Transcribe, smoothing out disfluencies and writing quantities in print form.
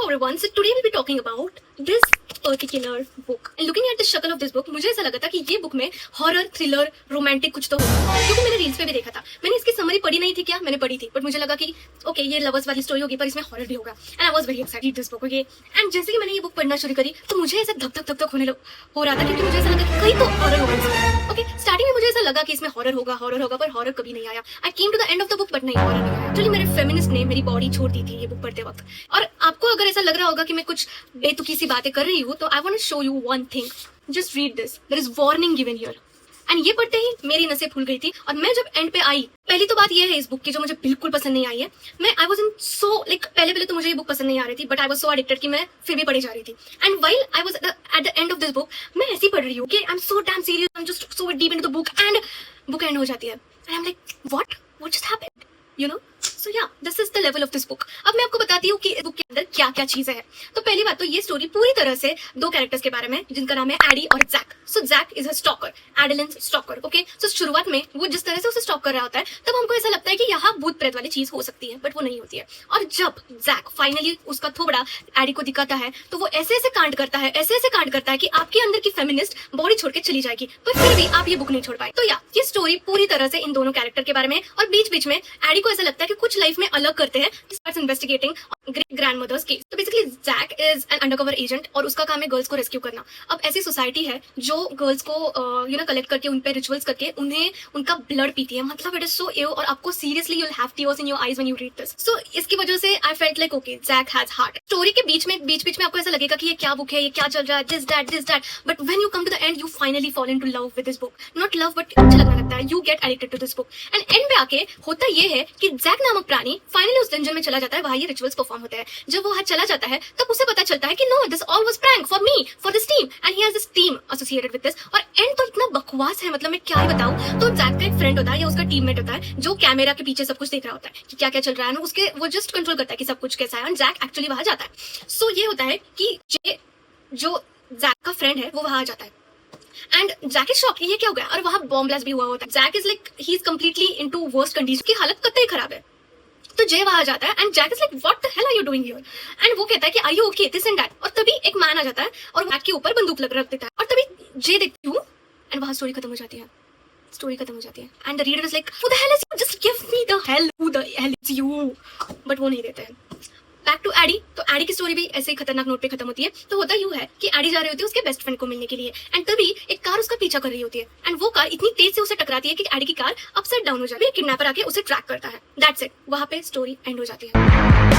everyone, so today we'll be talking about this particular book. And looking at the शक्ल of this book, मुझे ऐसा लगा था कि ये बुक में हॉरर, थ्रिलर, रोमांटिक कुछ तो होगा, क्योंकि मैंने रील्स पे भी देखा था. मैंने इसकी समरी पढ़ी नहीं थी क्या, मैंने पढ़ी थी, बट मुझे लगा कि ओके ये लवर्स वाली स्टोरी होगी पर इसमें हॉरर भी होगा. And I was very excited this book. Okay, and जैसे ही मैंने ये बुक पढ़ना शुरू करी तो मुझे ऐसा धक धक धक धक हो रहा था, क्योंकि मुझे ऐसा लगा कि कहीं तो हॉरर होगा इसमें. ओके, स्टार्टिंग में मुझे ऐसा लगा कि इसमें हॉरर होगा, पर हॉरर कभी नहीं आया. I came to the end of the book but नहीं, हॉरर नहीं आया. एक्चुअली मेरे फेमिनिस्ट ने मेरी बॉडी छोड़ दी थी ये बुक पढ़ते वक्त. और आपको अगर ऐसा लग रहा होगा कि मैं कुछ बेतुकी सी बातें कर रही हूँ, तो I want to show you one thing. Just read this, there is warning given here. And ये पढ़ते ही मेरी नसें फूल गई थी. और मैं जब एंड पे आई, पहली तो बात ये है इस बुक की जो मुझे बिल्कुल पसंद नहीं आई है. I was in so like पहले तो मुझे ये बुक पसंद नहीं आ रही थी, but I was so addicted कि मैं फिर भी पढ़ी जा रही थी. And while I was at the end of this book, मैं ऐसी पढ़ रही हूँ कि I am so damn serious, I am just so deep into the book, and book end हो जाती है. And I am like what just happened, you know. So yeah this is the level of this book. अब मैं आपको बताती हूँ कि इस बुक के अंदर क्या क्या चीजें हैं. तो पहली बात तो ये स्टोरी पूरी तरह से दो कैरेक्टर्स के बारे में, जिनका नाम है एडी और Jack. So Jack is a stalker, Adeline's stalker. Okay, so शुरुआत में वो जिस तरह से उसे स्टॉक कर रहा होता है, तब हमको ऐसा लगता है कि यहाँ भूत प्रेत वाली चीज हो सकती है, बट वो नहीं होती है. और जब जैक फाइनली उसका थोबड़ा एडी को दिखाता है, तो वो ऐसे ऐसे कांड करता है कि आपके अंदर की फेमिनिस्ट बॉडी छोड़ के चली जाएगी, पर फिर भी आप ये बुक नहीं छोड़ पाए. तो या ये स्टोरी पूरी तरह से इन दोनों कैरेक्टर के बारे में. और बीच बीच में एडी को ऐसा लगता है कि कुछ लाइफ में अलग करते हैं, starts investigating great grandmother's case. तो basically Jack is an undercover agent और उसका काम है गर्ल्स को रेस्क्यू करना. अब ऐसी सोसाइटी है जो गर्ल्स को कलेक्ट करके उन पे रिचुअल्स करके उन्हें उनका ब्लड पीती है. मतलब इट इज सो इव, और आपको seriously you will have tears in your eyes when you read this. So इसकी वजह से I felt like okay, Jack has heart. Story के बीच में आपको ऐसा लगेगा कि ये क्या बुक है, ये क्या चल रहा है, this that, but when you come to the end you finally fall into love with this book. Not love but अच्छा लगने लगता है, you get addicted to this book. And end पे आके होता ये है कि जैक नामक प्राणी फाइनली उस डंजन में चला जाता है, वहां ये रिचुअल्स परफॉर्म होते हैं. जब वो वहां चला जाता है तब उसे पता चलता है कि no, this all was prank for me, for this team, and he has this team associated with this. और एंड तो इतना बकवास है, मतलब मैं क्या ही बताऊं. तो जैक का एक फ्रेंड होता है या उसका टीममेट होता है जो कैमरा के पीछे सब कुछ देख रहा होता है कि क्या क्या चल रहा है, उसके वो जस्ट कंट्रोल करता है कि सब कुछ कैसा है. और जैक एक्चुअली वहां जाता है. सो ये होता है कि जो जैक का फ्रेंड है वो वहां आ जाता है. एंड जैक इज शॉक, ये क्या हो गया, और वहां बॉम्ब ब्लास्ट भी हुआ होता है. Jack is like he is completely into worst condition, की हालत कतई खराब है. तो जय वहां आ जाता है and Jack is like what the hell are you doing here. And वो कहता है कि are you okay, this and that. और तभी एक मैन आ जाता है और जैक के ऊपर बंदूक रख देता है. और तभी जय देखती हूँ एंड वहां स्टोरी खत्म हो जाती है. And the reader is like who the hell is you, just give me the hell, who the hell is you. But वो नहीं देते हैं. Back to Eddie. तो एडी की स्टोरी भी ऐसे ही खतरनाक नोट पे खत्म होती है. तो होता यूं है कि एडी जा रही होती है उसके बेस्ट फ्रेंड को मिलने के लिए, एंड तभी एक कार उसका पीछा कर रही होती है. एंड वो कार इतनी तेज से उसे टकराती है कि एडी की कार अपसाइड डाउन हो जाती है. किडनैपर आके उसे ट्रैक करता है. दैट्स इट, वहां पे स्टोरी एंड हो जाती है.